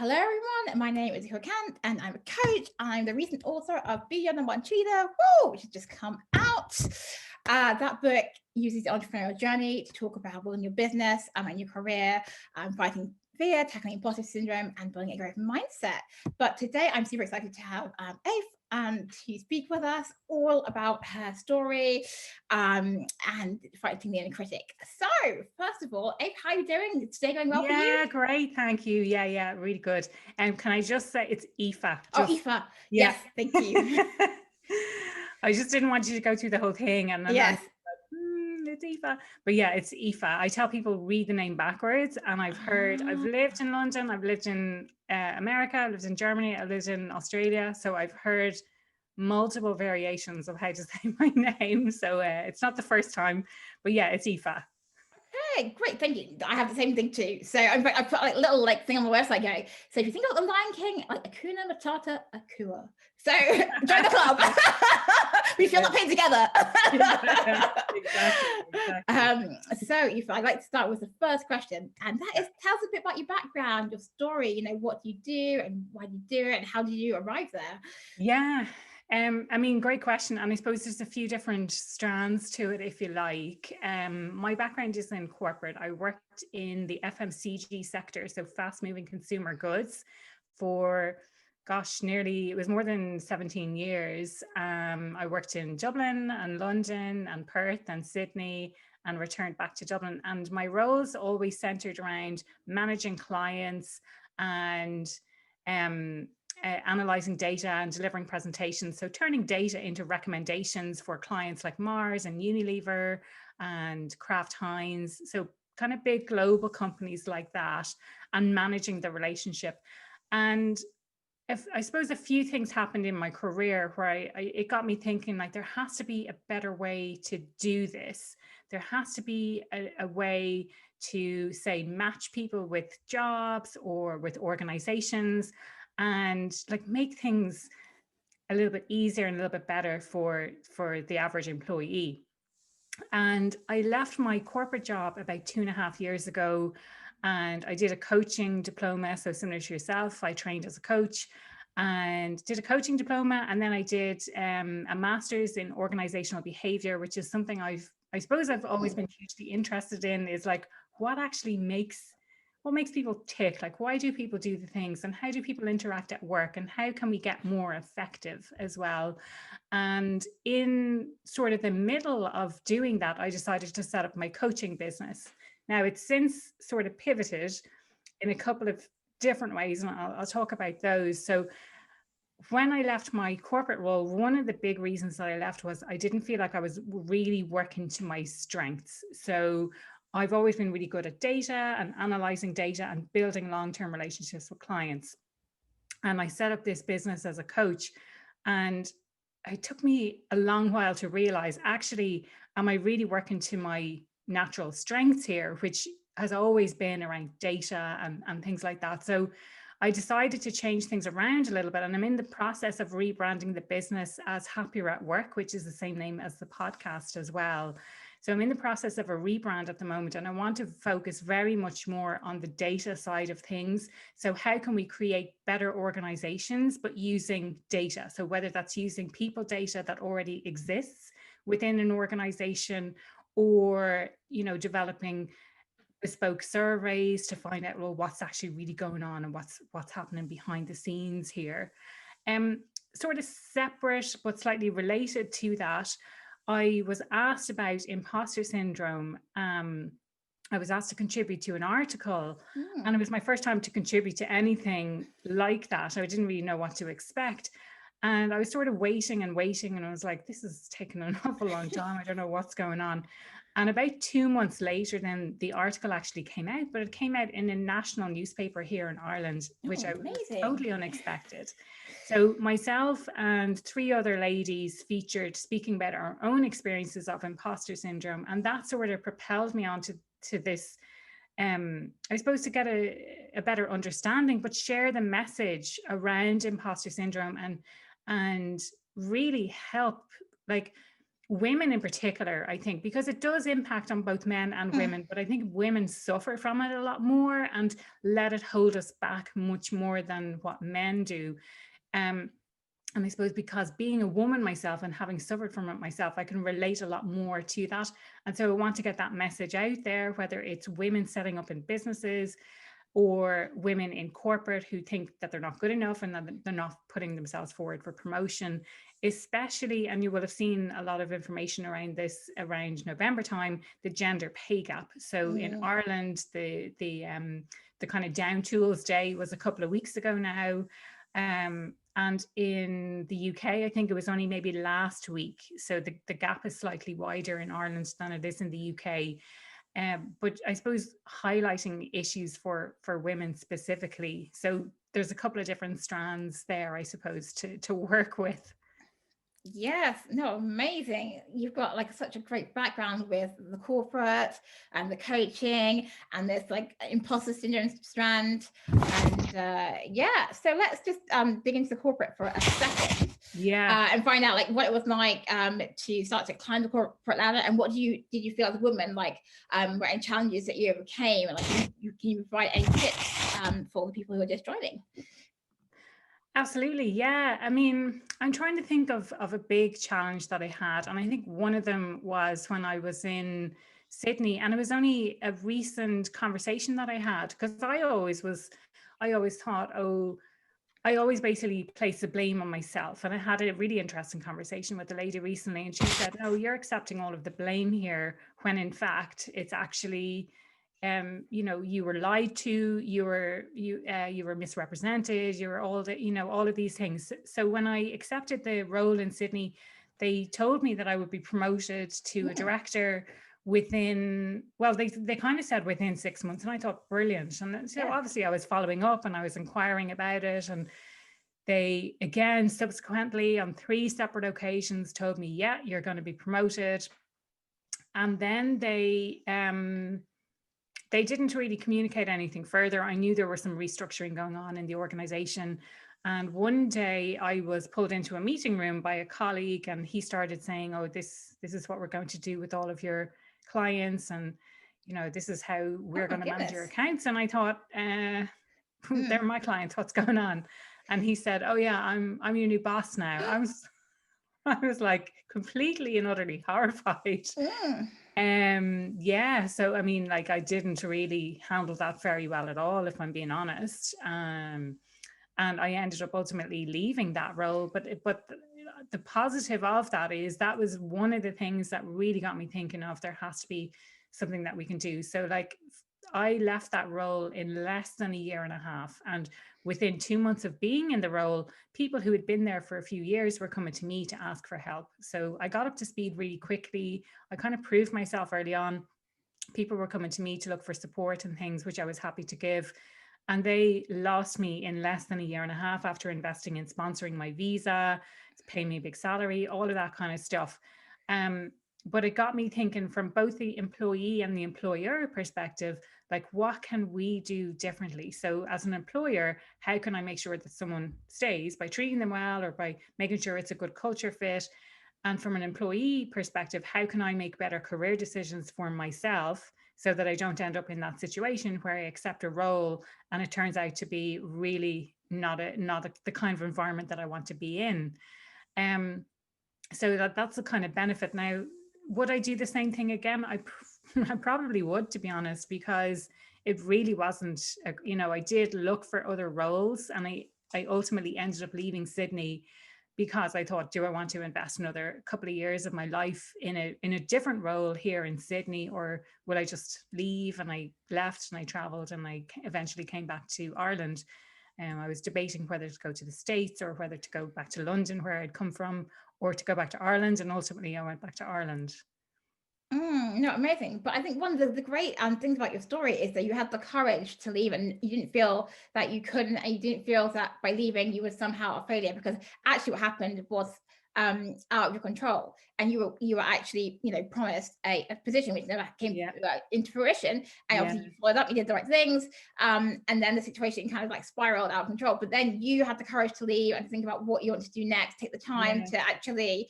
Hello everyone, my name is Ekua and I'm a coach. I'm the recent author of Be Your Number One Cheerleader, which has just come out. That book uses the entrepreneurial journey to talk about building your business and your career, fighting fear, tackling imposter syndrome, and building a growth mindset. But today I'm super excited to have Aoife to speak with us all about her story and fighting the inner critic. So first of all, Aoife, how are you doing? Is today going well for you? Yeah, great. Thank you. Yeah, really good. And can I just say it's Aoife? Aoife. Yeah. Yes, thank you. I just didn't want you to go through the whole thing and then Yes. it's Aoife. But yeah, it's Aoife. I tell people read the name backwards, and I've lived in London, I've lived in America, I've lived in Germany, I've lived in Australia. So I've heard multiple variations of how to say my name. So it's not the first time, but yeah, it's Aoife. Hey, great, thank you. I have the same thing too. So in fact, I put like little thing on my website going. So if you think about the Lion King, like Akuna Matata, Akua. So join the club. We feel that pain together. Exactly. So if I'd like to start with the first question, and that is, tell us a bit about your background, your story. You know, what do you do and why do you do it, and how did you arrive there? Yeah. I mean, great question. And I suppose there's a few different strands to it, if you like. My background is in corporate. I worked in the FMCG sector, so fast moving consumer goods, for, it was more than 17 years. I worked in Dublin and London and Perth and Sydney and returned back to Dublin. And my roles always centered around managing clients and analyzing data and delivering presentations. So turning data into recommendations for clients like Mars and Unilever and Kraft Heinz. So kind of big global companies like that, and managing the relationship. And I suppose a few things happened in my career where it got me thinking, like, there has to be a better way to do this. There has to be a way to, say, match people with jobs or with organizations, and like make things a little bit easier and a little bit better for the average employee. And I left my corporate job about 2.5 years ago, and I did a coaching diploma. So similar to yourself, I trained as a coach and did a coaching diploma. And then I did a master's in organizational behavior, which is something I suppose I've always been hugely interested in, is like what makes people tick? Like, why do people do the things, and how do people interact at work, and how can we get more effective as well? And in sort of the middle of doing that, I decided to set up my coaching business. Now, it's since sort of pivoted in a couple of different ways, and I'll talk about those. So when I left my corporate role, one of the big reasons that I left was I didn't feel like I was really working to my strengths. So I've always been really good at data and analyzing data and building long-term relationships with clients. And I set up this business as a coach, and it took me a long while to realize, actually, am I really working to my natural strengths here, which has always been around data and things like that. So I decided to change things around a little bit, and I'm in the process of rebranding the business as Happier at Work, which is the same name as the podcast as well. So I'm in the process of a rebrand at the moment, and I want to focus very much more on the data side of things. So how can we create better organizations, but using data? So whether that's using people data that already exists within an organization, or, developing bespoke surveys to find out, well, what's actually really going on and what's happening behind the scenes here. Sort of separate but slightly related to that, I was asked about imposter syndrome. I was asked to contribute to an article, and it was my first time to contribute to anything like that. I didn't really know what to expect. And I was sort of waiting, and I was like, this is taking an awful long time. I don't know what's going on. And about 2 months later, then the article actually came out, but it came out in a national newspaper here in Ireland, which I was totally unexpected. So myself and 3 other ladies featured speaking about our own experiences of imposter syndrome. And that sort of propelled me on to this, I suppose, to get a better understanding, but share the message around imposter syndrome and really help, like, women in particular, I think, because it does impact on both men and Mm. women, but I think women suffer from it a lot more and let it hold us back much more than what men do. Um, and I suppose because being a woman myself and having suffered from it myself, I can relate a lot more to that. And so I want to get that message out there, whether it's women setting up in businesses or women in corporate who think that they're not good enough and that they're not putting themselves forward for promotion, especially, and you will have seen a lot of information around this around November time, the gender pay gap. So in Ireland, the kind of down tools day was a couple of weeks ago now. And in the UK, I think it was only maybe last week. So the gap is slightly wider in Ireland than it is in the UK. But I suppose highlighting issues for women specifically. So there's a couple of different strands there, I suppose, to work with. Yes, no, amazing. You've got like such a great background with the corporate and the coaching and this like imposter syndrome strand. And yeah, so let's just dig into the corporate for a second. Yeah. And find out like what it was like to start to climb the corporate ladder, and what did you feel as a woman like were any challenges that you overcame, and like can you provide any tips for the people who are just joining? Absolutely. Yeah. I mean, I'm trying to think of a big challenge that I had. And I think one of them was when I was in Sydney, and it was only a recent conversation that I had, because I always thought, oh, I always basically place the blame on myself. And I had a really interesting conversation with a lady recently, and she said, "Oh, you're accepting all of the blame here, when in fact it's actually, you were lied to, you were misrepresented, you were all of these things." So when I accepted the role in Sydney, they told me that I would be promoted to a director within, well, they kind of said within 6 months, and I thought, brilliant. And so obviously I was following up and I was inquiring about it, and they again subsequently on 3 separate occasions told me, yeah, you're going to be promoted. And then they didn't really communicate anything further. I knew there was some restructuring going on in the organization. And one day I was pulled into a meeting room by a colleague, and he started saying, "Oh, this is what we're going to do with all of your clients, and this is how we're going to manage your accounts." And I thought, they're my clients, what's going on? And he said, "Oh yeah, I'm your new boss now." I was like completely and utterly horrified. Yeah, so I mean, like, I didn't really handle that very well at all, if I'm being honest. And I ended up ultimately leaving that role. But the positive of that is that was one of the things that really got me thinking of, there has to be something that we can do. So like, I left that role in less than a year and a half. And within 2 months of being in the role, people who had been there for a few years were coming to me to ask for help. So I got up to speed really quickly. I kind of proved myself early on. People were coming to me to look for support and things, which I was happy to give. And they lost me in less than a year and a half after investing in sponsoring my visa, paying me a big salary, all of that kind of stuff. But it got me thinking from both the employee and the employer perspective, like, what can we do differently? So as an employer, how can I make sure that someone stays by treating them well, or by making sure it's a good culture fit? And from an employee perspective, how can I make better career decisions for myself, so that I don't end up in that situation where I accept a role and it turns out to be really not the kind of environment that I want to be in. So that's the kind of benefit. Now, would I do the same thing again? I probably would, to be honest, because it really wasn't, I did look for other roles, and I ultimately ended up leaving Sydney because I thought, do I want to invest another couple of years of my life in a different role here in Sydney, or will I just leave? And I left and I traveled, and I eventually came back to Ireland. I was debating whether to go to the States or whether to go back to London, where I'd come from, or to go back to Ireland. And ultimately I went back to Ireland. No, amazing. But I think one of the great things about your story is that you had the courage to leave, and you didn't feel that you couldn't, and you didn't feel that by leaving you were somehow a failure, because actually what happened was out of your control, and you were actually, you know, promised a position which never came into fruition, and obviously you followed up, you did the right things, and then the situation kind of like spiraled out of control, but then you had the courage to leave and think about what you want to do next, take the time to actually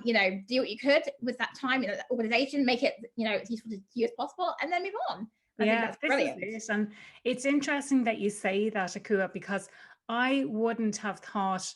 you know, do what you could with that time in the organization, make it, you know, as useful to you as possible, and then move on. I think that's brilliant. This is it. And it's interesting that you say that, Ekua, because I wouldn't have thought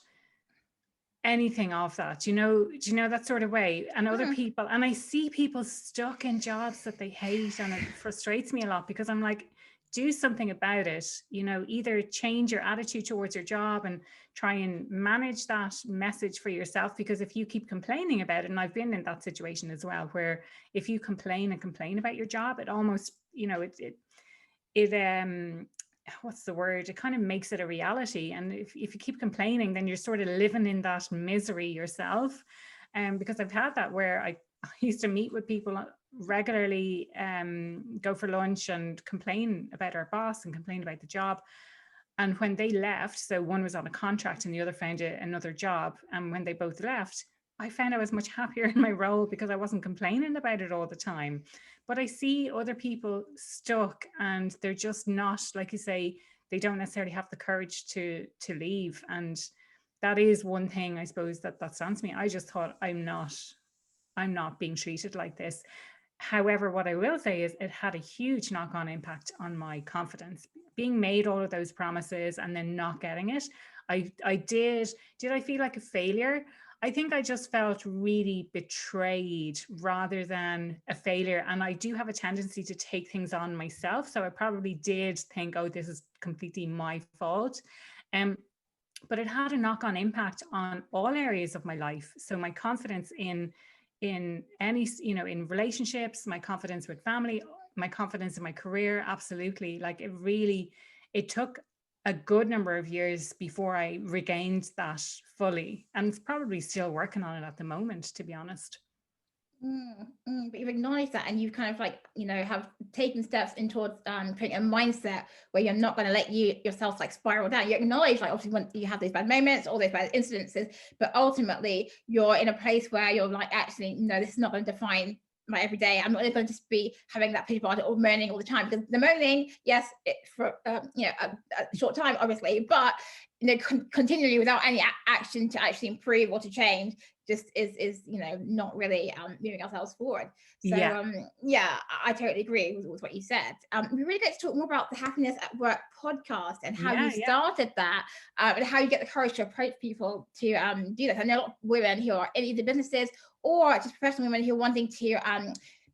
anything of that, do you know, that sort of way. And other people, and I see people stuck in jobs that they hate, and it frustrates me a lot, because I'm like, do something about it, you know, either change your attitude towards your job and try and manage that message for yourself. Because if you keep complaining about it, and I've been in that situation as well, where if you complain and complain about your job, it almost, you know, it what's the word, it kind of makes it a reality. And if you keep complaining, then you're sort of living in that misery yourself. Because I've had that, where I used to meet with people regularly, go for lunch and complain about our boss and complain about the job. And when they left, so one was on a contract and the other found another job, and when they both left, I found I was much happier in my role, because I wasn't complaining about it all the time. But I see other people stuck, and they're just not, like you say, they don't necessarily have the courage to leave. And that is one thing, I suppose, that stands to me. I just thought, I'm not being treated like this. However, what I will say is it had a huge knock-on impact on my confidence. Being made all of those promises and then not getting it, did I feel like a failure? I think I just felt really betrayed rather than a failure. And I do have a tendency to take things on myself. So I probably did think, oh, this is completely my fault. But it had a knock-on impact on all areas of my life. So my confidence in any, you know, in relationships, my confidence with family, my confidence in my career, absolutely. Like it took a good number of years before I regained that fully, and probably still working on it at the moment, to be honest. But you've acknowledged that, and you've kind of like, you know, have taken steps in towards creating a mindset where you're not going to let yourself like spiral down. You acknowledge, like, obviously when you have these bad moments, all those bad incidences, but ultimately you're in a place where you're like, actually, no, this is not going to define my everyday. I'm not going to just be having that pity party or moaning all the time, because the moaning, yes, for you know, a short time, obviously, but you know, continually without any action to actually improve or to change, just is you know, not really moving ourselves forward. So yeah, I totally agree with what you said. We really get to talk more about the Happiness at Work podcast and how you started that, and how you get the courage to approach people to do this. I know a lot of women who are in either businesses or just professional women who are wanting to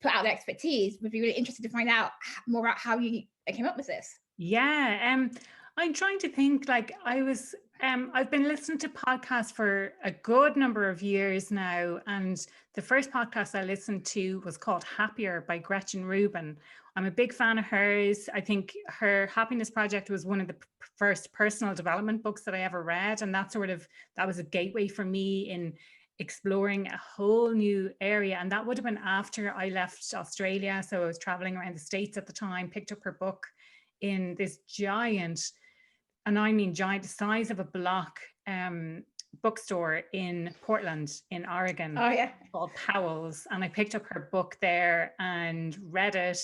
put out their expertise. Would be really interested to find out more about how you came up with this. I'm trying to think, like, I've been listening to podcasts for a good number of years now. And the first podcast I listened to was called Happier by Gretchen Rubin. I'm a big fan of hers. I think her Happiness Project was one of the first personal development books that I ever read. And that was a gateway for me in exploring a whole new area. And that would have been after I left Australia. So I was traveling around the States at the time, picked up her book in this giant, and I mean giant, the size of a block, bookstore in Portland in Oregon. Oh yeah. Called Powell's. And I picked up her book there and read it,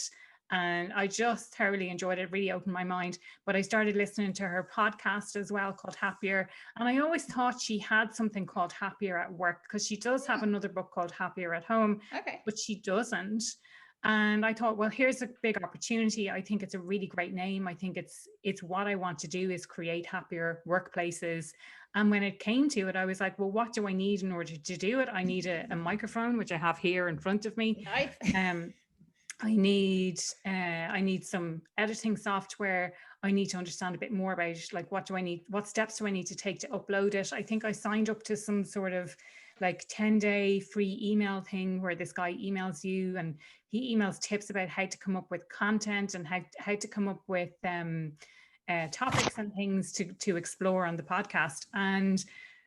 and I just thoroughly enjoyed it. Really opened my mind. But I started listening to her podcast as well, called Happier, and I always thought she had something called Happier at Work, because she does have another book called Happier at Home. Okay. But she doesn't. And I thought, well, here's a big opportunity. I think it's a really great name. I think it's what I want to do, is create happier workplaces. And when it came to it, I was like, well, what do I need in order to do it? I need a microphone, which I have here in front of me. Nice. I need some editing software. I need to understand a bit more about, like, what do I need? What steps do I need to take to upload it? I think I signed up to some sort of like 10-day free email thing where this guy emails you, and he emails tips about how to come up with content and how to come up with topics and things to explore on the podcast. And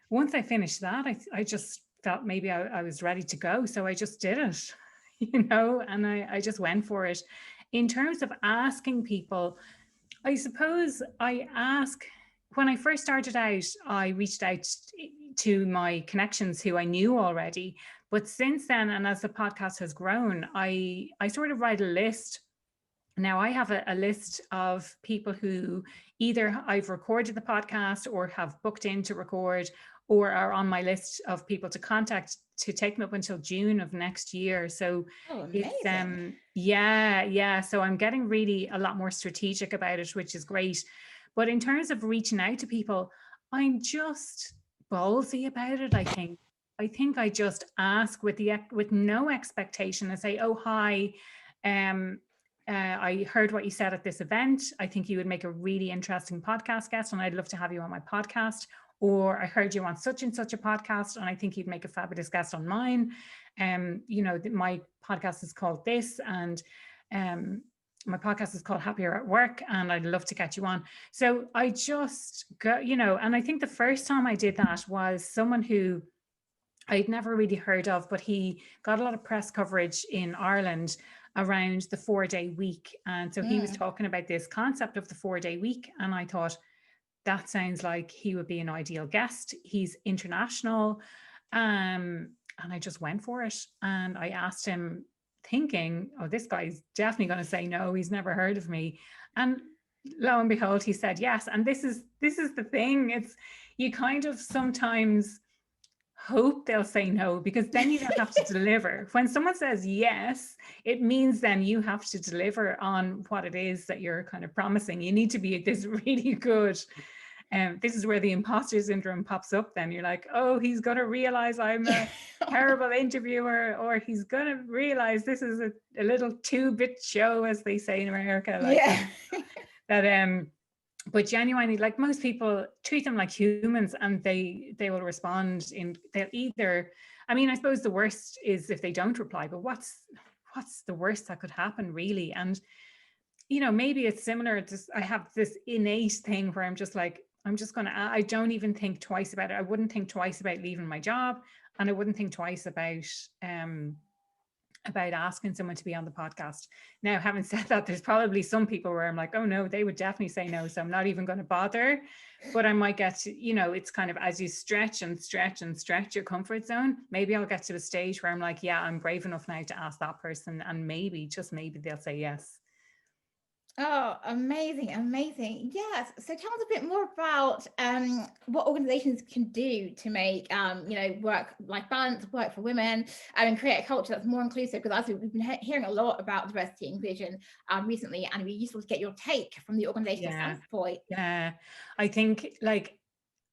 once I finished that, I just felt maybe I was ready to go. So I just did it, you know, and I just went for it. In terms of asking people, I suppose I ask when I first started out, I reached out to my connections who I knew already. But since then, and as the podcast has grown, I sort of write a list. Now I have a list of people who either I've recorded the podcast or have booked in to record, or are on my list of people to contact to take me up until June of next year. So Oh, it's amazing. yeah. So I'm getting really a lot more strategic about it, which is great. But in terms of reaching out to people, I'm just ballsy about it, I think. I think I just ask with no expectation and say, "Oh, hi, um, I heard what you said at this event. I think you would make a really interesting podcast guest, and I'd love to have you on my podcast. Or I heard you on such and such a podcast, and I think you'd make a fabulous guest on mine. My podcast is called this, and um, my podcast is called Happier at Work, and I'd love to get you on." So I just go, and I think the first time I did that was someone who I'd never really heard of, but he got a lot of press coverage in Ireland around the 4-day week. And so he was Mm. talking about this concept of the 4-day week. And I thought, that sounds like he would be an ideal guest. He's international. And I just went for it. And I asked him, thinking, oh, this guy's definitely going to say no. He's never heard of me. And lo and behold, he said yes. And this is the thing. It's, you kind of sometimes hope they'll say no, because then you don't have to deliver. When someone says yes, it means then you have to deliver on what it is that you're kind of promising. You need to be this really good. This is where the imposter syndrome pops up. Then you're like, oh, he's going to realize I'm a terrible interviewer, or he's going to realize this is a little 2-bit show, as they say in America. Like Yeah. that. But genuinely, like, most people treat them like humans, and they will respond they'll either, I mean, I suppose the worst is if they don't reply, but what's the worst that could happen, really? And maybe it's similar to, I have this innate thing where I'm just like, I don't even think twice about it. I wouldn't think twice about leaving my job, and I wouldn't think twice about asking someone to be on the podcast. Now, having said that, there's probably some people where I'm like, oh no, they would definitely say no, so I'm not even going to bother. But I might get to, it's kind of as you stretch and stretch and stretch your comfort zone, maybe I'll get to a stage where I'm like, yeah, I'm brave enough now to ask that person, and maybe, just maybe, they'll say yes. Oh, amazing, amazing. Yes. So tell us a bit more about what organizations can do to make, work-life balance, work for women, and create a culture that's more inclusive. Because as we've been hearing a lot about diversity and inclusion recently, and it'd be useful to get your take from the organizational standpoint. Yeah. I think, like,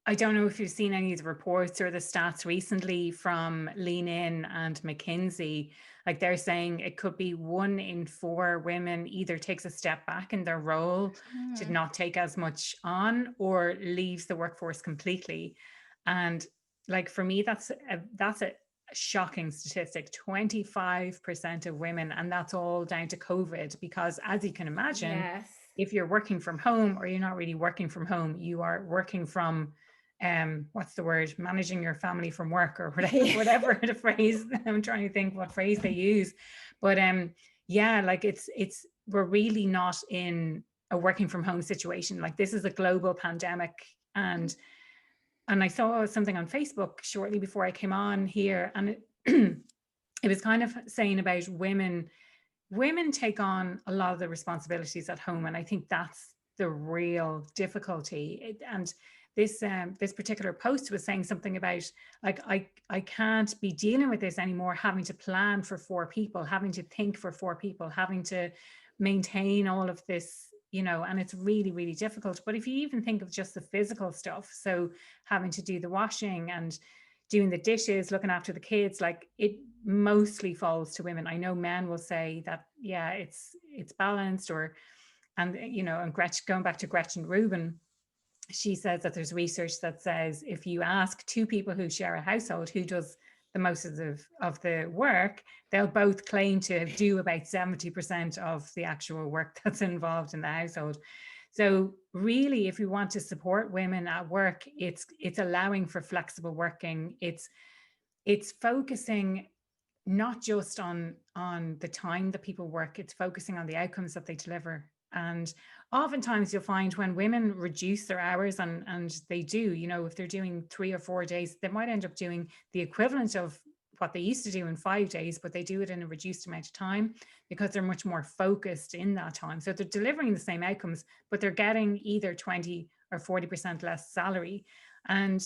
I don't know if you've seen any of the reports or the stats recently from Lean In and McKinsey. Like, they're saying it could be 1 in 4 women either takes a step back in their role to not take as much on, or leaves the workforce completely. And like, for me, that's a shocking statistic. 25% of women, and that's all down to COVID, because as you can imagine, Yes. if you're working from home, or you're not really working from home, you are working from what's the word, managing your family from work, or whatever the phrase, I'm trying to think what phrase they use. But yeah, like, it's we're really not in a working from home situation. Like, this is a global pandemic. And I saw something on Facebook shortly before I came on here, and it was kind of saying about women take on a lot of the responsibilities at home, and I think that's the real difficulty. And this particular post was saying something about, like, I can't be dealing with this anymore, having to plan for 4 people, having to think for 4 people, having to maintain all of this, and it's really, really difficult. But if you even think of just the physical stuff, so having to do the washing and doing the dishes, looking after the kids, like, it mostly falls to women. I know men will say that, yeah, it's balanced, and going back to Gretchen Rubin, she says that there's research that says if you ask 2 people who share a household who does the most of the work, they'll both claim to do about 70% of the actual work that's involved in the household. So really, if we want to support women at work, it's allowing for flexible working. It's focusing not just on the time that people work, it's focusing on the outcomes that they deliver. And oftentimes you'll find when women reduce their hours, and they do, you know, if they're doing 3 or 4 days, they might end up doing the equivalent of what they used to do in 5 days, but they do it in a reduced amount of time because they're much more focused in that time. So they're delivering the same outcomes, but they're getting either 20 or 40% less salary. And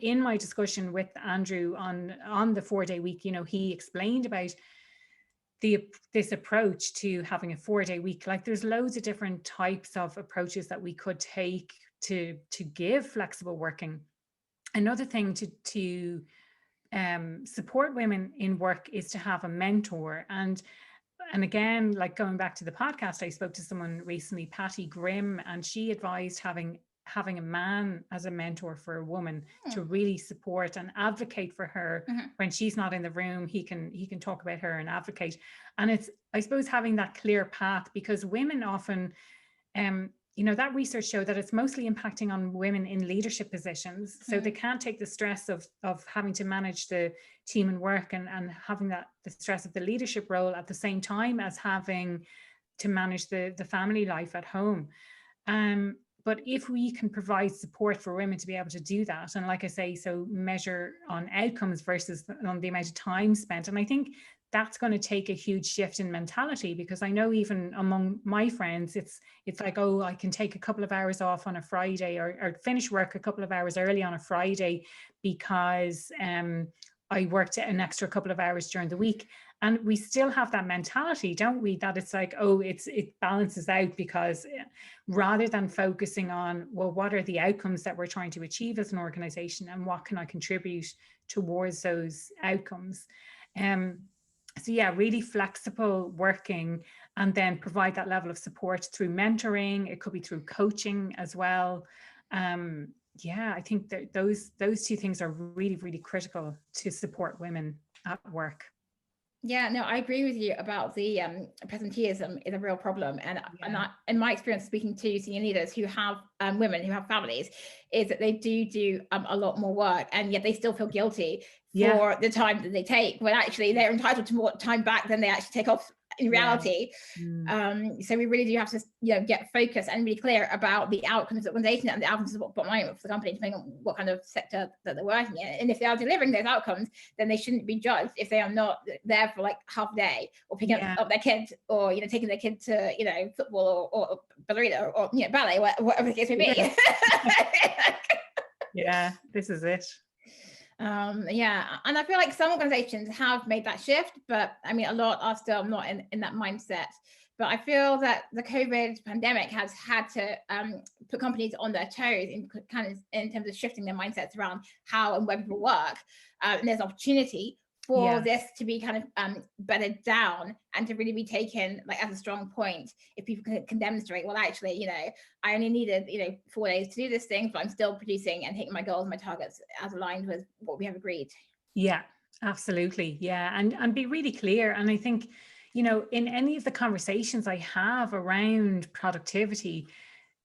in my discussion with Andrew on the 4-day week, you know, he explained about this approach to having a 4-day week. Like there's loads of different types of approaches that we could take to give flexible working. Another thing to support women in work is to have a mentor. And again, like going back to the podcast, I spoke to someone recently, Patty Grimm, and she advised having a man as a mentor for a woman to really support and advocate for her when she's not in the room. He can talk about her and advocate. And it's, I suppose, having that clear path, because women often, you know, that research showed that it's mostly impacting on women in leadership positions. So they can't take the stress of having to manage the team and work and having the stress of the leadership role at the same time as having to manage the family life at home. But if we can provide support for women to be able to do that, and like I say, so measure on outcomes versus on the amount of time spent. And I think that's going to take a huge shift in mentality, because I know even among my friends, it's like, oh, I can take a couple of hours off on a Friday, or finish work a couple of hours early on a Friday because I worked an extra couple of hours during the week. And we still have that mentality, don't we? That it's like, oh, it balances out, because rather than focusing on, well, what are the outcomes that we're trying to achieve as an organization, and what can I contribute towards those outcomes? So yeah, really flexible working, and then provide that level of support through mentoring. It could be through coaching as well. Yeah, I think that those two things are really, really critical to support women at work. Yeah, no, I agree with you about the presenteeism is a real problem. And in my experience speaking to senior leaders who have women who have families, is that they do a lot more work, and yet they still feel guilty for the time that they take, when actually they're entitled to more time back than they actually take off in reality. So we really do have to, you know, get focused and be clear about the outcomes of the organization and the outcomes of what bottom line for the company, depending on what kind of sector that they're working in. And if they are delivering those outcomes, then they shouldn't be judged if they are not there for like half a day, or picking up their kids, or, you know, taking their kid to, you know, football or ballerina, or you know, ballet, whatever the case may be. Yeah, this is it. Yeah, and I feel like some organizations have made that shift, but I mean, a lot are still not in that mindset. But I feel that the COVID pandemic has had to put companies on their toes in terms of shifting their mindsets around how and where people work. And there's opportunity for this to be kind of bedded down, and to really be taken like as a strong point if people can demonstrate, well, actually, you know, I only needed, you know, 4 days to do this thing, but I'm still producing and hitting my goals, my targets as aligned with what we have agreed. Yeah, absolutely. Yeah, and be really clear. And I think, you know, in any of the conversations I have around productivity,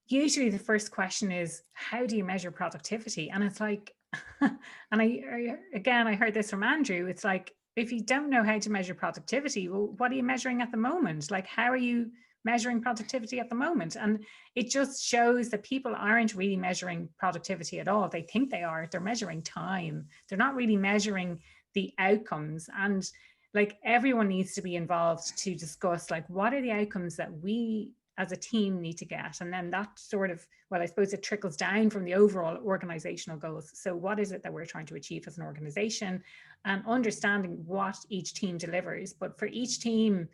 usually the first question is, how do you measure productivity? And it's like, and I heard this from Andrew. It's like, if you don't know how to measure productivity, well, what are you measuring at the moment? Like, how are you measuring productivity at the moment? And it just shows that people aren't really measuring productivity at all. They think they are. They're measuring time. They're not really measuring the outcomes. And like, everyone needs to be involved to discuss, like, what are the outcomes that we as a team need to get. And then that sort of, well, I suppose it trickles down from the overall organizational goals. So what is it that we're trying to achieve as an organization, and understanding what each team delivers, but for each team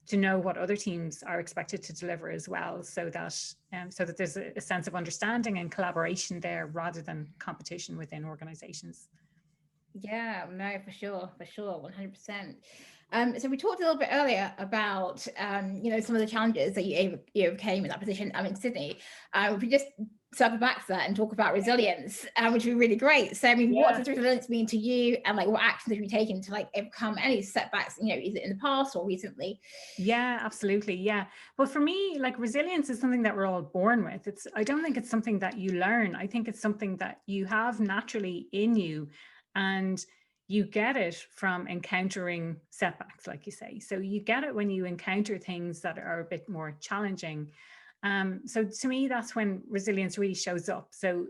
to know what other teams are expected to deliver as well, so that there's a sense of understanding and collaboration there, rather than competition within organizations. Yeah, no, for sure, 100%. So we talked a little bit earlier about, you know, some of the challenges that you overcame in that position in Sydney. If we just circle back to that and talk about resilience, which would be really great. So, I mean, what does resilience mean to you, and like, what actions have you taken to like overcome any setbacks, you know, either in the past or recently? Yeah, absolutely. Yeah. But for me, like, resilience is something that we're all born with. I don't think it's something that you learn. I think it's something that you have naturally in you, and you get it from encountering setbacks, like you say. So you get it when you encounter things that are a bit more challenging. So to me, that's when resilience really shows up. So,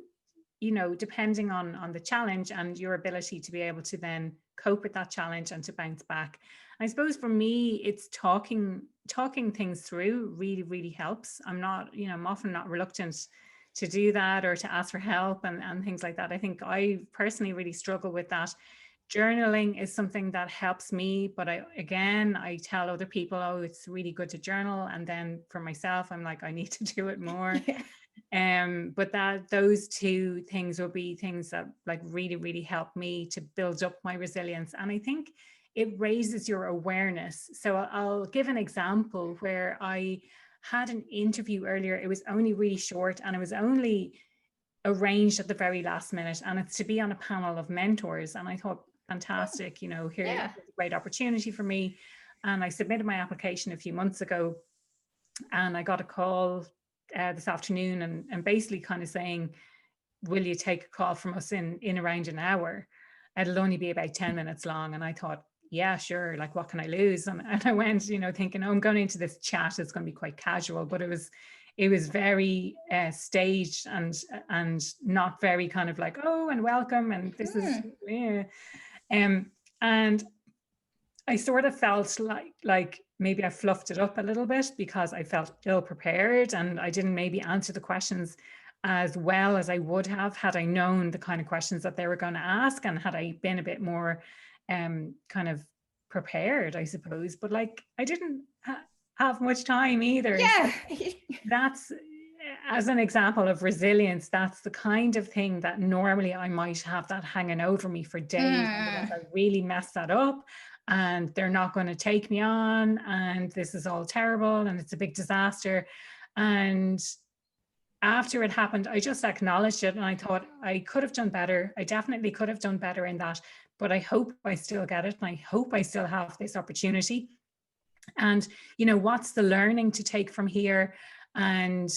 you know, depending on the challenge and your ability to be able to then cope with that challenge and to bounce back. I suppose for me, it's talking things through really, really helps. I'm not, you know, I'm often not reluctant to do that or to ask for help and things like that. I think I personally really struggle with that. Journaling is something that helps me, but I tell other people, oh, it's really good to journal. And then for myself, I'm like, I need to do it more. But that those two things will be things that like really, really help me to build up my resilience. And I think it raises your awareness. So I'll give an example where I had an interview earlier. It was only really short and it was only arranged at the very last minute. And it's to be on a panel of mentors. And I thought, fantastic, you know, here's a great opportunity for me. And I submitted my application a few months ago and I got a call this afternoon and basically kind of saying, will you take a call from us in around an hour? It'll only be about 10 minutes long. And I thought, yeah, sure. Like, what can I lose? And I went, you know, thinking, oh, I'm going into this chat. It's going to be quite casual, but it was very staged and not very kind of like, oh, and welcome. And this is, yeah. And I sort of felt like maybe I fluffed it up a little bit because I felt ill prepared and I didn't maybe answer the questions as well as I would have had I known the kind of questions that they were going to ask and had I been a bit more kind of prepared, I suppose. But like I didn't have much time either. Yeah. So that's, as an example of resilience, that's the kind of thing that normally I might have that hanging over me for days. I really messed that up and they're not going to take me on and this is all terrible and it's a big disaster. And after it happened, I just acknowledged it and I thought I could have done better. I definitely could have done better in that, but I hope I still get it and I hope I still have this opportunity. And, you know, what's the learning to take from here? And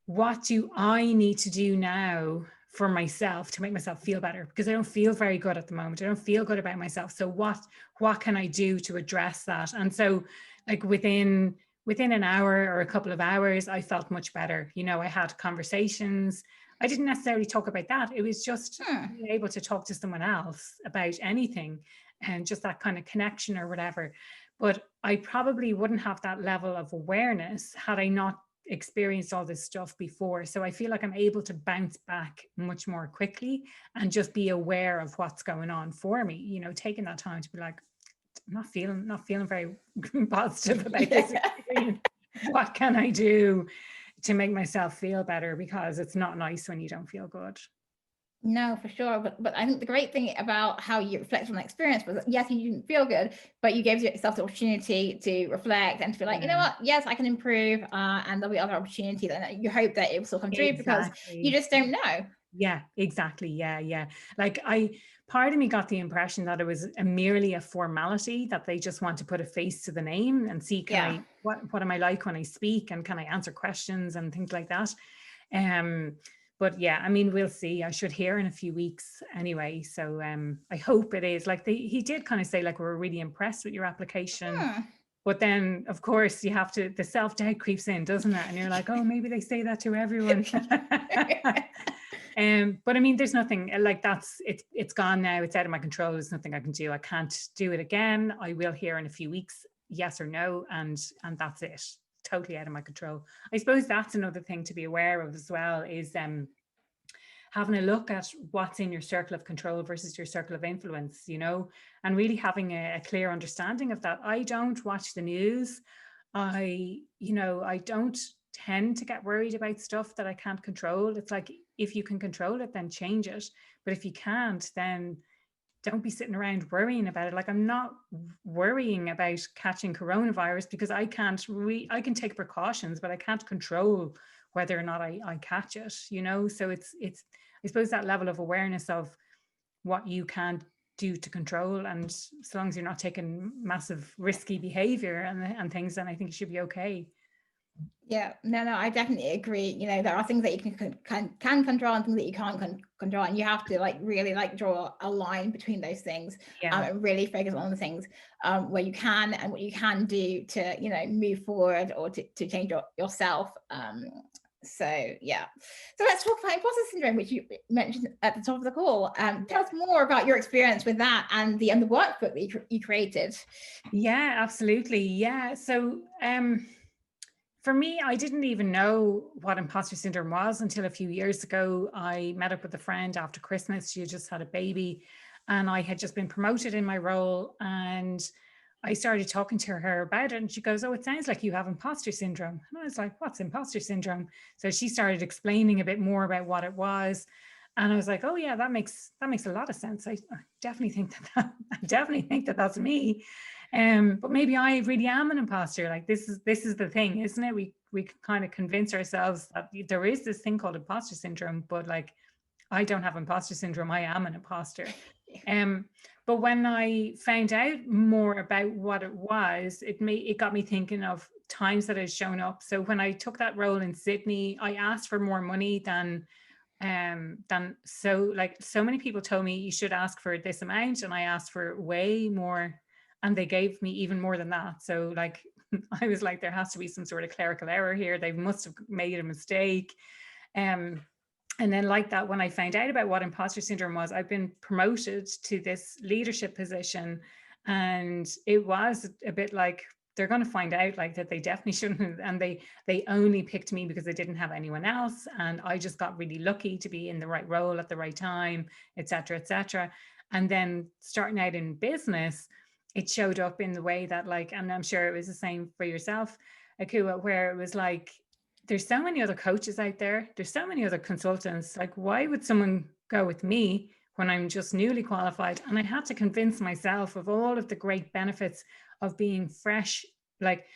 what do I need to do now for myself to make myself feel better? Because I don't feel very good at the moment. I don't feel good about myself. So what can I do to address that? And so like within an hour or a couple of hours, I felt much better. You know, I had conversations. I didn't necessarily talk about that. It was just being able to talk to someone else about anything and just that kind of connection or whatever. But I probably wouldn't have that level of awareness had I not experienced all this stuff before. So I feel like I'm able to bounce back much more quickly and just be aware of what's going on for me, you know, taking that time to be like, not feeling very positive about this experience. What can I do to make myself feel better? Because it's not nice when you don't feel good. No, for sure. But I think the great thing about how you reflect on the experience was that, yes, you didn't feel good, but you gave yourself the opportunity to reflect and to be like, you know what, yes, I can improve, and there'll be other opportunities. And you hope that it will still come through because you just don't know. Yeah, exactly. Yeah. Like part of me got the impression that it was merely a formality, that they just want to put a face to the name and see, what am I like when I speak and can I answer questions and things like that. But yeah, I mean, we'll see. I should hear in a few weeks anyway. So I hope it is. Like he did kind of say, like, we're really impressed with your application. But then, of course, you have to, the self-doubt creeps in, doesn't it? And you're like, oh, maybe they say that to everyone. But I mean, there's nothing like it's gone now. It's out of my control. There's nothing I can do. I can't do it again. I will hear in a few weeks, yes or no. And that's it. Totally out of my control. I suppose that's another thing to be aware of as well, is having a look at what's in your circle of control versus your circle of influence, you know, and really having a clear understanding of that. I don't watch the news. I don't tend to get worried about stuff that I can't control. It's like, if you can control it, then change it. But if you can't, then don't be sitting around worrying about it. Like, I'm not worrying about catching coronavirus because I can take precautions, but I can't control whether or not I catch it, you know? So it's, I suppose, that level of awareness of what you can do to control. And so long as you're not taking massive risky behavior and things, then I think you should be okay. Yeah, no, I definitely agree. You know, there are things that you can control and things that you can't control, and you have to like really like draw a line between those things, Yeah. and really focus on the things where you can and what you can do to, you know, move forward or to change yourself. So yeah, so let's talk about imposter syndrome, which you mentioned at the top of the call. Tell us more about your experience with that and the workbook that you created. Yeah, absolutely. Yeah. So for me, I didn't even know what imposter syndrome was until a few years ago. I met up with a friend after Christmas. She had just had a baby and I had just been promoted in my role. And I started talking to her about it. And she goes, "Oh, it sounds like you have imposter syndrome." And I was like, "What's imposter syndrome?" So she started explaining a bit more about what it was. And I was like, "Oh yeah, that makes a lot of sense. I definitely think I definitely think that that's me." But maybe I really am an imposter. Like this is the thing, isn't it? We kind of convince ourselves that there is this thing called imposter syndrome, but like I don't have imposter syndrome. I am an imposter. Um, but when I found out more about what it was, it got me thinking of times that it's shown up. So when I took that role in Sydney, I asked for more money than so many people told me you should ask for this amount, and I asked for way more, and they gave me even more than that. So like I was like, there has to be some sort of clerical error here. They must have made a mistake. Um, and then like that, when I found out about what imposter syndrome was, I've been promoted to this leadership position, and it was a bit like they're going to find out like that they definitely shouldn't, and they only picked me because they didn't have anyone else, and I just got really lucky to be in the right role at the right time, etc., etc. And then starting out in business, it showed up in the way that like, and I'm sure it was the same for yourself, Ekua, where it was like there's so many other coaches out there. There's so many other consultants. Like, why would someone go with me when I'm just newly qualified? And I had to convince myself of all of the great benefits of being fresh, like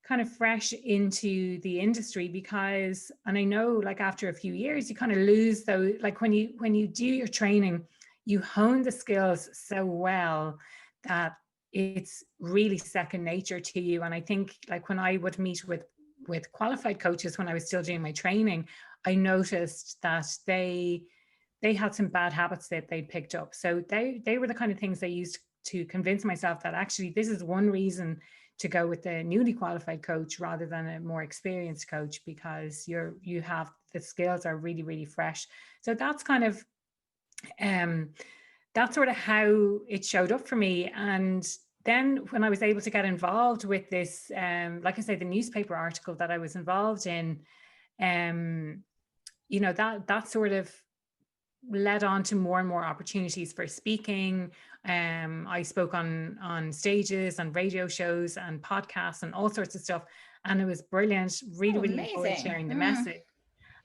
kind of fresh into the industry. Because, and I know like after a few years, you kind of lose those, like when you do your training, you hone the skills so well that it's really second nature to you. And I think like when I would meet with qualified coaches when I was still doing my training, I noticed that they had some bad habits that they picked up. So they were the kind of things they used to convince myself that actually this is one reason to go with the newly qualified coach rather than a more experienced coach, because you have the skills are really, really fresh. So that's kind of that's sort of how it showed up for me. And then when I was able to get involved with this, like I say, the newspaper article that I was involved in, you know, that sort of led on to more and more opportunities for speaking. I spoke on stages and radio shows and podcasts and all sorts of stuff. And it was brilliant. Really, Oh, really enjoyed amazing. sharing the message.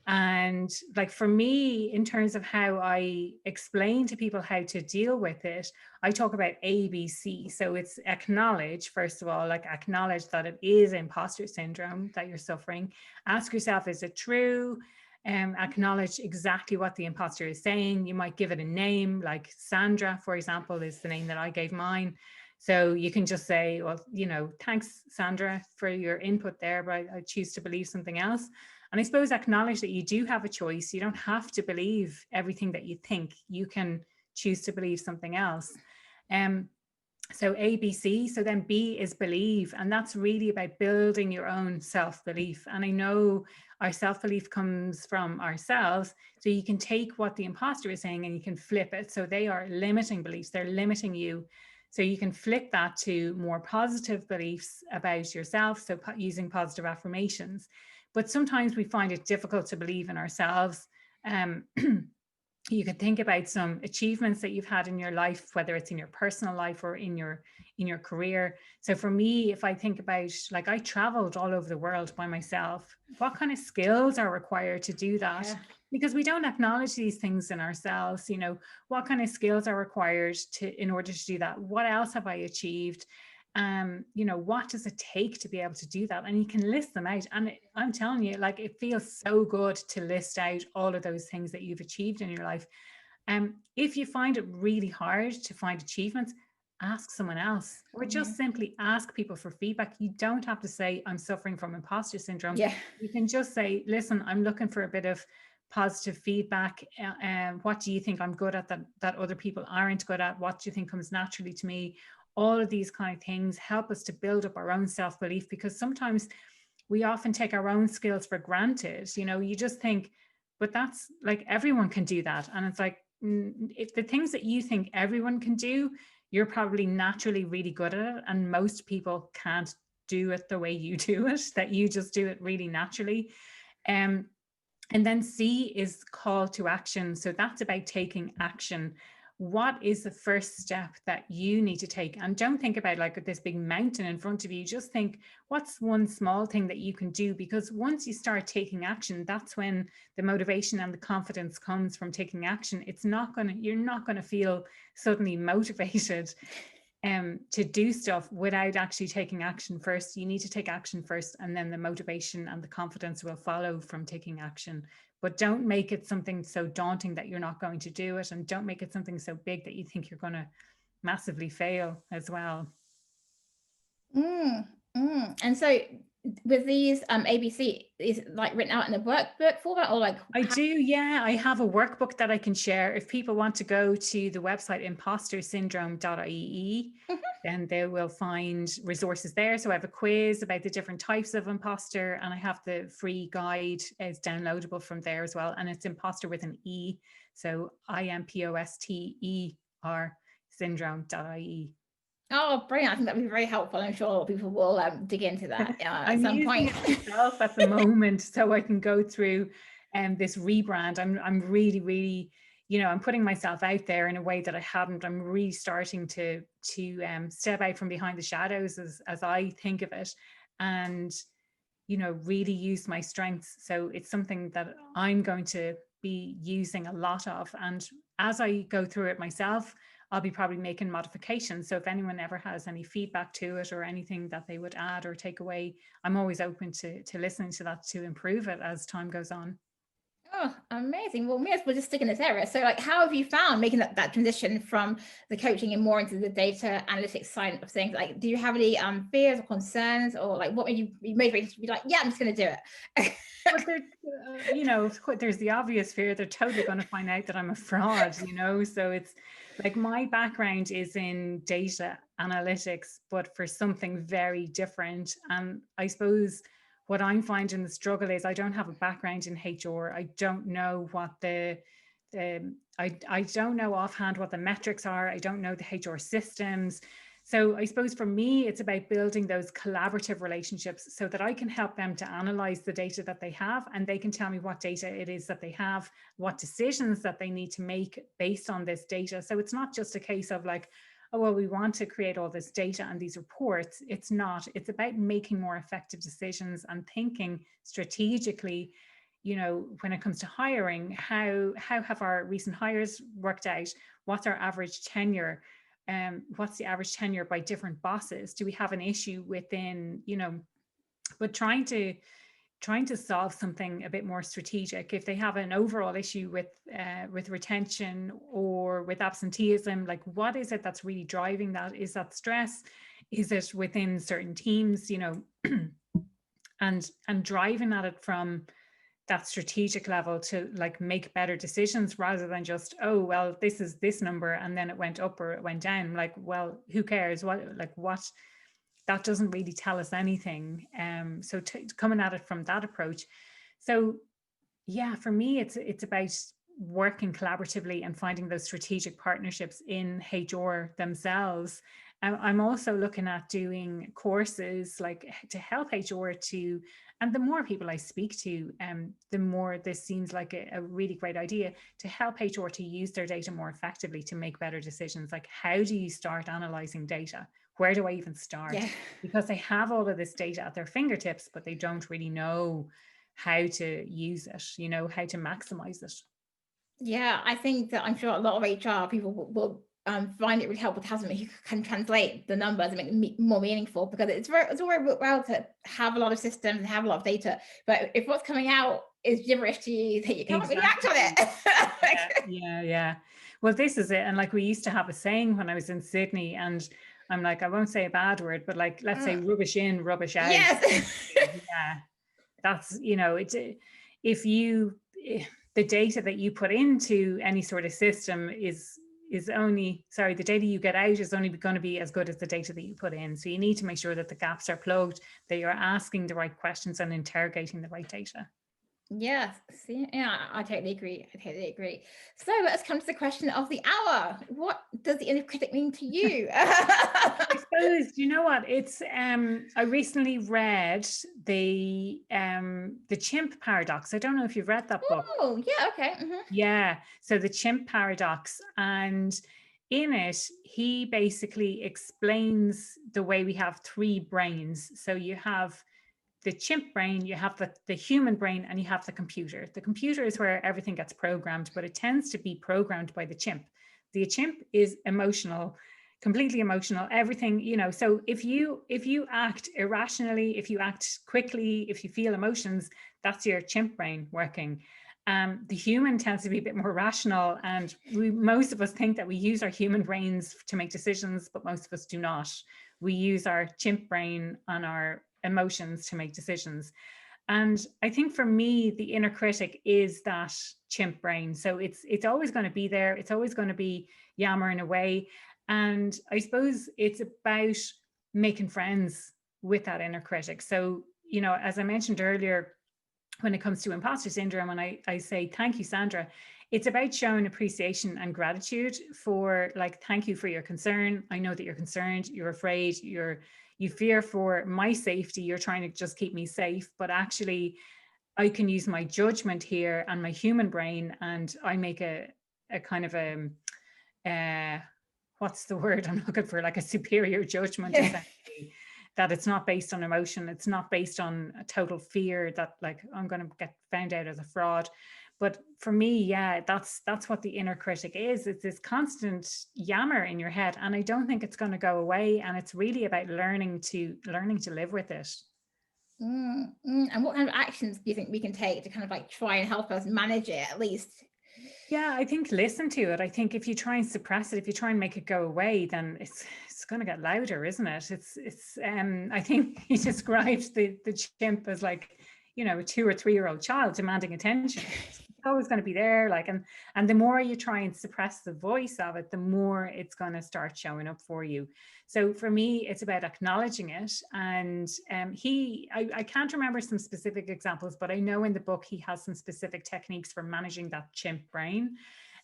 And like for me, in terms of how I explain to people how to deal with it, I talk about ABC. So it's acknowledge, first of all, like acknowledge that it is imposter syndrome that you're suffering. Ask yourself, is it true? Acknowledge exactly what the imposter is saying. You might give it a name, like Sandra, for example, is the name that I gave mine. So you can just say, well, you know, thanks, Sandra, for your input there, but I choose to believe something else. And I suppose acknowledge that you do have a choice. You don't have to believe everything that you think. You can choose to believe something else. So ABC. So then B is believe. And that's really about building your own self-belief. And I know our self-belief comes from ourselves. So you can take what the imposter is saying and you can flip it. So they are limiting beliefs. They're limiting you. So you can flip that to more positive beliefs about yourself. So using positive affirmations. But sometimes we find it difficult to believe in ourselves. You could think about some achievements that you've had in your life, whether it's in your personal life or in your career. So for me, if I think about, like, I traveled all over the world by myself, what kind of skills are required to do that? Yeah. Because we don't acknowledge these things in ourselves. You know, what kind of skills are required in order to do that? What else have I achieved? You know, what does it take to be able to do that? And you can list them out. And I'm telling you, like, it feels so good to list out all of those things that you've achieved in your life. If you find it really hard to find achievements, ask someone else, or Yeah. just simply ask people for feedback. You don't have to say, I'm suffering from imposter syndrome. Yeah. You can just say, listen, I'm looking for a bit of positive feedback. What do you think I'm good at that other people aren't good at? What do you think comes naturally to me? All of these kind of things help us to build up our own self-belief, because sometimes we often take our own skills for granted. You just think, but that's like, everyone can do that. And it's like, if the things that you think everyone can do, you're probably naturally really good at it. And most people can't do it the way you do it, that you just do it really naturally. And then C is call to action. So that's about taking action. What is the first step that you need to take? And don't think about like this big mountain in front of you. Just think, what's one small thing that you can do? Because once you start taking action, that's when the motivation and the confidence comes from taking action. You're not going to feel suddenly motivated to do stuff without actually taking action first. You need to take action first, and then the motivation and the confidence will follow from taking action. But don't make it something so daunting that you're not going to do it, and don't make it something so big that you think you're going to massively fail as well. And so with these ABC, is it like written out in a workbook format, or like I do, yeah. I have a workbook that I can share. If people want to go to the website impostersyndrome.ie, then they will find resources there. So I have a quiz about the different types of imposter, and I have the free guide is downloadable from there as well. And it's imposter with an E. So IMPOSTER syndrome.ie. Oh, brilliant. I think that'd be very helpful. I'm sure a lot of people will dig into that at some point. I'm using it myself at the moment, so I can go through this rebrand. I'm really, really, I'm putting myself out there in a way that I hadn't. I'm really starting to step out from behind the shadows, as I think of it, and really use my strengths. So it's something that I'm going to be using a lot of. And as I go through it myself, I'll be probably making modifications. So if anyone ever has any feedback to it or anything that they would add or take away, I'm always open to listening to that to improve it as time goes on. Oh, amazing. Well, we'll just stick in this area. So like, how have you found making that transition from the coaching and more into the data analytics side of things? Like, do you have any fears or concerns, or like what made you be motivated to be like, yeah, I'm just going to do it? But there's the obvious fear they're totally going to find out that I'm a fraud, so it's like, my background is in data analytics, but for something very different. And I suppose what I'm finding the struggle is I don't have a background in HR. I don't know what I don't know offhand what the metrics are. I don't know the HR systems. So I suppose for me, it's about building those collaborative relationships so that I can help them to analyze the data that they have, and they can tell me what data it is that they have, what decisions that they need to make based on this data. So it's not just a case of like, oh, well, we want to create all this data and these reports. It's not. It's about making more effective decisions and thinking strategically, when it comes to hiring, how have our recent hires worked out? What's our average tenure? What's the average tenure by different bosses? Do we have an issue within, but trying to solve something a bit more strategic. If they have an overall issue with retention or with absenteeism, like, what is it that's really driving that? Is that stress? Is it within certain teams, and driving at it from that strategic level to like make better decisions, rather than just, oh, well, this is this number and then it went up or it went down. Like, well, who cares? What that doesn't really tell us anything. So coming at it from that approach. So yeah, for me, it's about working collaboratively and finding those strategic partnerships in HR themselves. I'm also looking at doing courses like to help HR to, and the more people I speak to, the more this seems like a really great idea, to help HR to use their data more effectively to make better decisions. Like, how do you start analyzing data? Where do I even start? Yeah. Because they have all of this data at their fingertips, but they don't really know how to use it, how to maximize it. Yeah, I think that I'm sure a lot of HR people will find it really helpful to have somebody who can translate the numbers and make them more meaningful, because it's all very well to have a lot of systems and have a lot of data, but if what's coming out is gibberish to you that you can't really act on it. Yeah. Well, this is it. And like we used to have a saying when I was in Sydney, and I'm like, I won't say a bad word, but like, let's say rubbish in, rubbish out. Yes. Yeah. That's, it's the data that you put into any sort of system is only, sorry, the data you get out is only going to be as good as the data that you put in. So you need to make sure that the gaps are plugged, that you're asking the right questions and interrogating the right data. Yes, see, yeah, I totally agree. So let's come to the question of the hour. What does the inner critic mean to you? I suppose, you know what, it's I recently read the chimp paradox. I don't know if you've read that book. Oh, yeah, okay. Yeah, so the chimp paradox, and in it he basically explains the way we have three brains. So you have the chimp brain, you have the human brain, and you have the computer. The computer is where everything gets programmed, but it tends to be programmed by the chimp. The chimp is emotional, completely emotional, everything, so if you act irrationally, if you act quickly, if you feel emotions, that's your chimp brain working. The human tends to be a bit more rational, and most of us think that we use our human brains to make decisions, but most of us do not. We use our chimp brain on our emotions to make decisions. And I think for me, the inner critic is that chimp brain. So it's always going to be there. It's always going to be yammering away. And I suppose it's about making friends with that inner critic. So, as I mentioned earlier, when it comes to imposter syndrome, and I say, thank you, Sandra, it's about showing appreciation and gratitude for, like, thank you for your concern. I know that you're concerned, you're afraid, you fear for my safety, you're trying to just keep me safe, but actually I can use my judgment here and my human brain, and I make a kind of what's the word I'm looking for, like a superior judgment, essentially, that it's not based on emotion, it's not based on a total fear that, like, I'm going to get found out as a fraud. But for me, yeah, that's what the inner critic is. It's this constant yammer in your head, and I don't think it's going to go away. And it's really about learning to live with it. And what kind of actions do you think we can take to kind of like try and help us manage it, at least? Yeah, I think listen to it. I think if you try and suppress it, if you try and make it go away, then it's going to get louder, isn't it? It's I think he described the chimp as like, a 2 or 3 year old child demanding attention. It's always going to be there, like, and the more you try and suppress the voice of it, the more it's going to start showing up for you. So for me, it's about acknowledging it. And I can't remember some specific examples, but I know in the book he has some specific techniques for managing that chimp brain.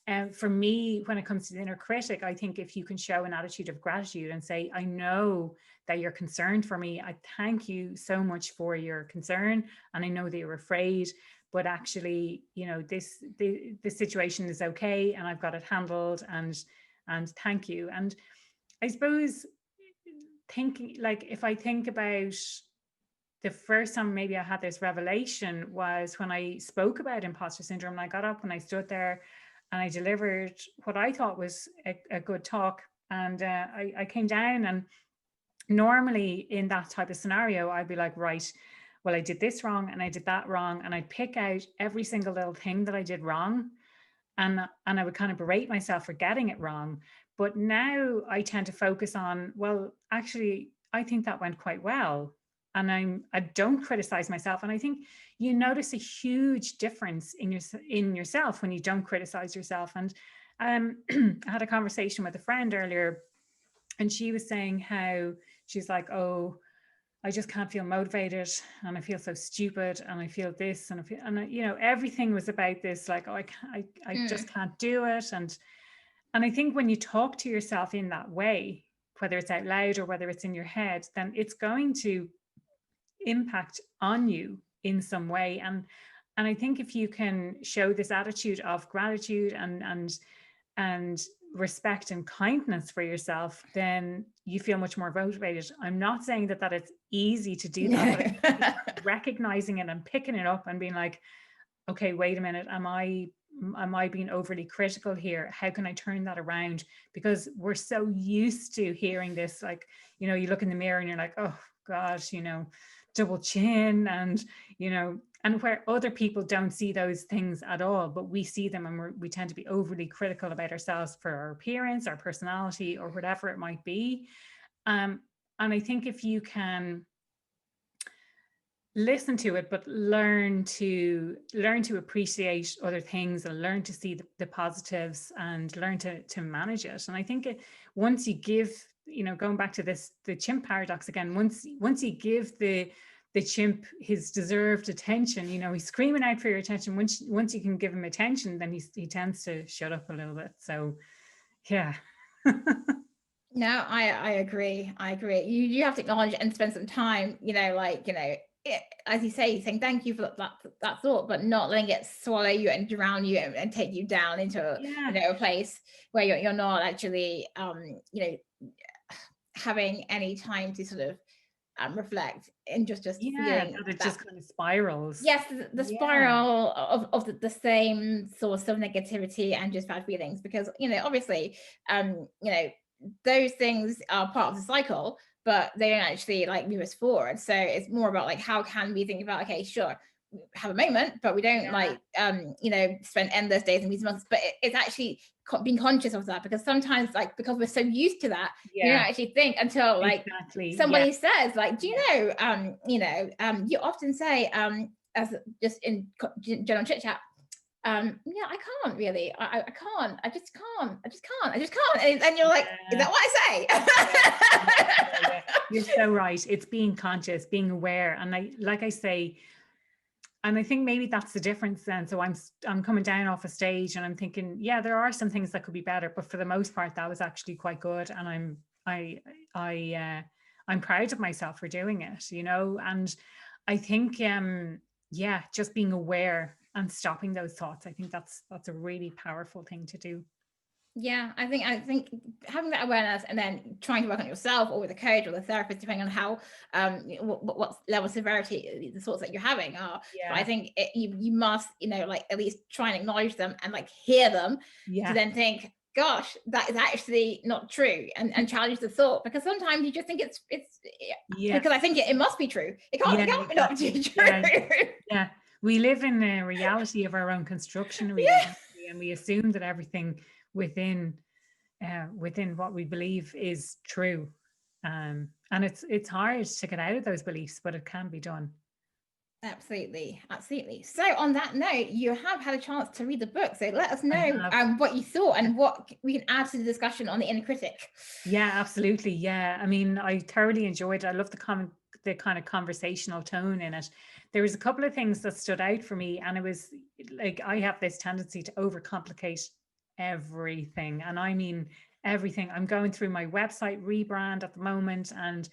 And for me, when it comes to the inner critic, I think if you can show an attitude of gratitude and say, I know that you're concerned for me. I thank you so much for your concern. And I know that you're afraid, but actually, this situation is okay, and I've got it handled, and thank you. And I suppose thinking, like, if I think about the first time maybe I had this revelation was when I spoke about imposter syndrome. I got up and I stood there and I delivered what I thought was a good talk. And I came down, and normally in that type of scenario, I'd be like, right, well, I did this wrong and I did that wrong. And I'd pick out every single little thing that I did wrong. And I would kind of berate myself for getting it wrong. But now I tend to focus on, well, actually, I think that went quite well. And I don't criticize myself. And I think you notice a huge difference in yourself when you don't criticize yourself. And I had a conversation with a friend earlier, and she was saying how she's like, oh, I just can't feel motivated, and I feel so stupid, and I feel this, and everything was about this, like, oh, I just can't do it. And I think when you talk to yourself in that way, whether it's out loud or whether it's in your head, then it's going to impact on you in some way. And I think if you can show this attitude of gratitude and respect and kindness for yourself, then you feel much more motivated. I'm not saying that it's easy to do that, but recognizing it and picking it up and being like, okay, wait a minute, am I being overly critical here? How can I turn that around? Because we're so used to hearing this, like, you look in the mirror and you're like, oh God, double chin, and and where other people don't see those things at all, but we see them, and we tend to be overly critical about ourselves for our appearance, our personality, or whatever it might be. And I think if you can listen to it, but learn to appreciate other things, and learn to see the positives, and learn to manage it. And I think once you give, going back to the chimp paradox again, once you give the chimp his deserved attention, he's screaming out for your attention. Once you can give him attention, then he tends to shut up a little bit. So yeah. No, I agree. You have to acknowledge and spend some time, as you say, saying thank you for that thought, but not letting it swallow you and drown you and take you down into a place where you're not actually having any time to sort of reflect, and just feeling that it just kind of spirals. Yes, the spiral of the same source of negativity and just bad feelings, because obviously those things are part of the cycle, but they don't actually move us forward. So it's more about how can we think about, okay, sure, have a moment, but we don't spend endless days and weeks, months. But it's actually being conscious of that, because sometimes because we're so used to that, we don't actually think until somebody says do you know you often say as just in general chit chat, I can't really, I can't, I just can't, and you're like, is that what I say? You're so right. It's being conscious, being aware. And I say, and I think maybe that's the difference then. So I'm coming down off a stage and I'm thinking, there are some things that could be better, but for the most part, that was actually quite good. And I'm proud of myself for doing it, and I think, just being aware and stopping those thoughts. I think that's a really powerful thing to do. Yeah, I think having that awareness and then trying to work on yourself, or with a coach or the therapist, depending on how what level of severity the thoughts that you're having are. But I think you must at least try and acknowledge them and hear them, to then think, gosh, that is actually not true, and challenge the thought, because sometimes you just think it's because I think it must be true. It can't not be true. Yeah. We live in the reality of our own construction, and we assume that everything within what we believe is true, and it's hard to get out of those beliefs, but it can be done. Absolutely. So on that note, you have had a chance to read the book, so let us know what you thought and what we can add to the discussion on the inner critic. Yeah, absolutely. Yeah, I mean, I thoroughly enjoyed it. I love the kind of conversational tone in it. There was a couple of things that stood out for me, and it was I have this tendency to overcomplicate everything, and I mean everything. I'm going through my website rebrand at the moment, and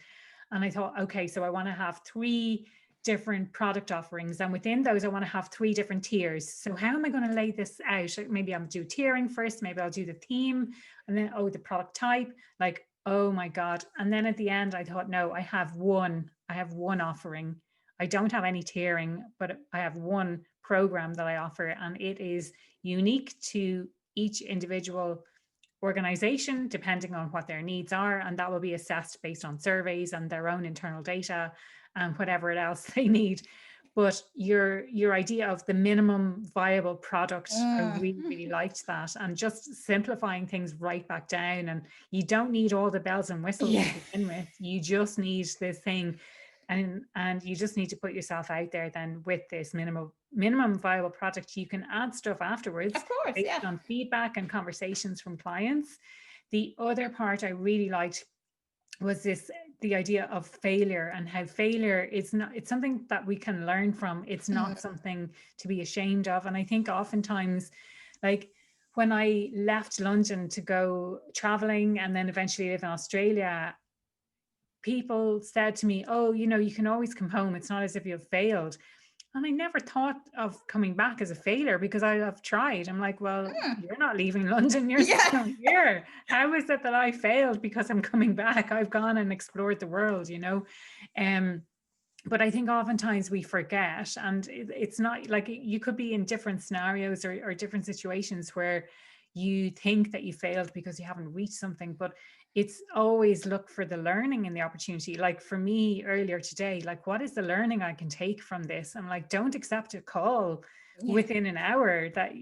I thought, okay, so I want to have 3 different product offerings, and within those I want to have 3 different tiers. So how am I going to lay this out? Maybe I'll do tiering first, maybe I'll do the theme, and then the product type, oh my God. And then at the end I thought, no, I have one offering. I don't have any tiering, but I have one program that I offer, and it is unique to each individual organization, depending on what their needs are, and that will be assessed based on surveys and their own internal data and whatever else they need. But your idea of the minimum viable product, I really, really liked that, and just simplifying things right back down. And you don't need all the bells and whistles to begin with. You just need this thing, and you just need to put yourself out there then with this minimum viable product. You can add stuff afterwards, of course, based on feedback and conversations from clients. The other part I really liked was the idea of failure, and how failure is not, it's something that we can learn from. It's not something to be ashamed of. And I think oftentimes, when I left London to go traveling and then eventually live in Australia, people said to me, oh, you can always come home. It's not as if you've failed. And I never thought of coming back as a failure, because I have tried. I'm like, well, you're not leaving London, you're still here. How is it that I failed because I'm coming back? I've gone and explored the world, But I think oftentimes we forget, and it's not you could be in different scenarios or different situations where you think that you failed because you haven't reached something, but it's always look for the learning in the opportunity. Like for me earlier today, like what is the learning I can take from this? I'm like, don't accept a call within an hour that,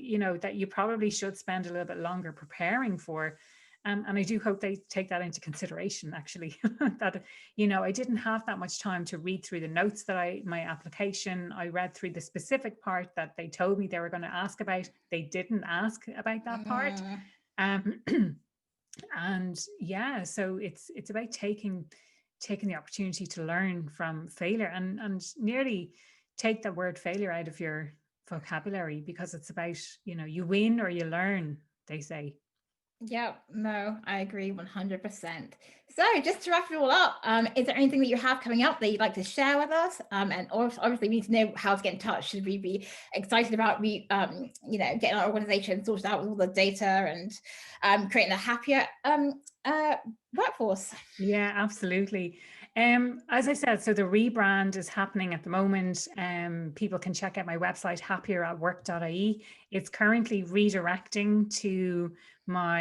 that you probably should spend a little bit longer preparing for. And I do hope they take that into consideration, actually, that, I didn't have that much time to read through the notes my application. I read through the specific part that they told me they were going to ask about. They didn't ask about that part. And yeah, so it's about taking the opportunity to learn from failure, and nearly take the word failure out of your vocabulary, because it's about, you win or you learn, they say. Yeah, no, I agree 100%. So just to wrap it all up, is there anything that you have coming up that you'd like to share with us? And obviously we need to know how to get in touch. Should we be excited about getting our organization sorted out with all the data and creating a happier workforce? Yeah, absolutely. As I said, so the rebrand is happening at the moment. People can check out my website, happieratwork.ie. It's currently redirecting to my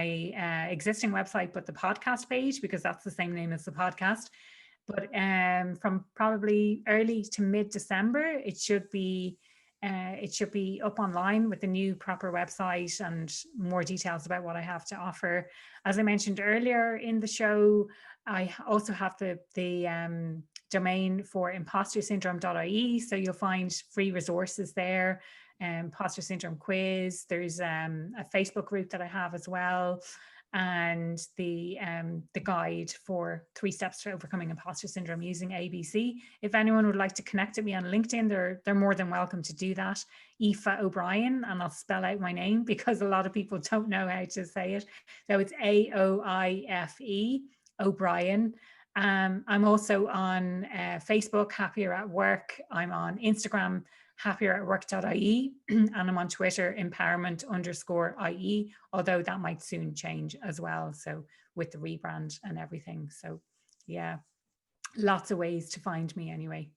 existing website, but the podcast page, because that's the same name as the podcast. But from probably early to mid-December, it should be up online with the new proper website and more details about what I have to offer. As I mentioned earlier in the show, I also have the domain for impostersyndrome.ie, so you'll find free resources there. Imposter syndrome quiz. There's a Facebook group that I have as well, and the guide for 3 steps to overcoming imposter syndrome using ABC. If anyone would like to connect with me on LinkedIn, they're more than welcome to do that. Aoife O'Brien, and I'll spell out my name because a lot of people don't know how to say it. So it's Aoife O'Brien. I'm also on Facebook, Happier at Work. I'm on Instagram, happieratwork.ie, and I'm on Twitter, empowerment_IE, although that might soon change as well. So with the rebrand and everything. So yeah, lots of ways to find me anyway.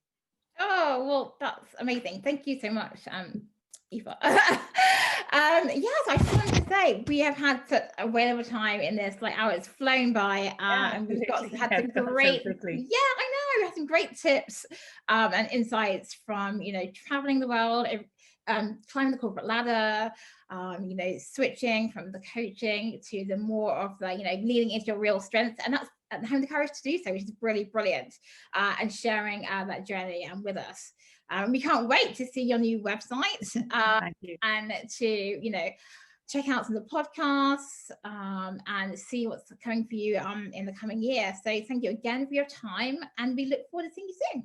Oh, well, that's amazing. Thank you so much, Aoife. Yes, I just wanted to say we have had such a whale of a time in this, like hours flown by, and we've had some great, I know, we had some great tips and insights from, traveling the world, climbing the corporate ladder, switching from the coaching to the more of the, leaning into your real strengths, and that's having the courage to do so, which is really brilliant, and sharing that journey with us. We can't wait to see your new website and to check out some of the podcasts and see what's coming for you in the coming year. So thank you again for your time, and we look forward to seeing you soon.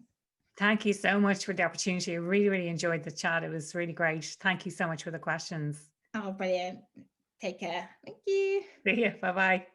Thank you so much for the opportunity. I really, really enjoyed the chat. It was really great. Thank you so much for the questions. Oh, brilliant. Take care. Thank you. See you. Bye-bye.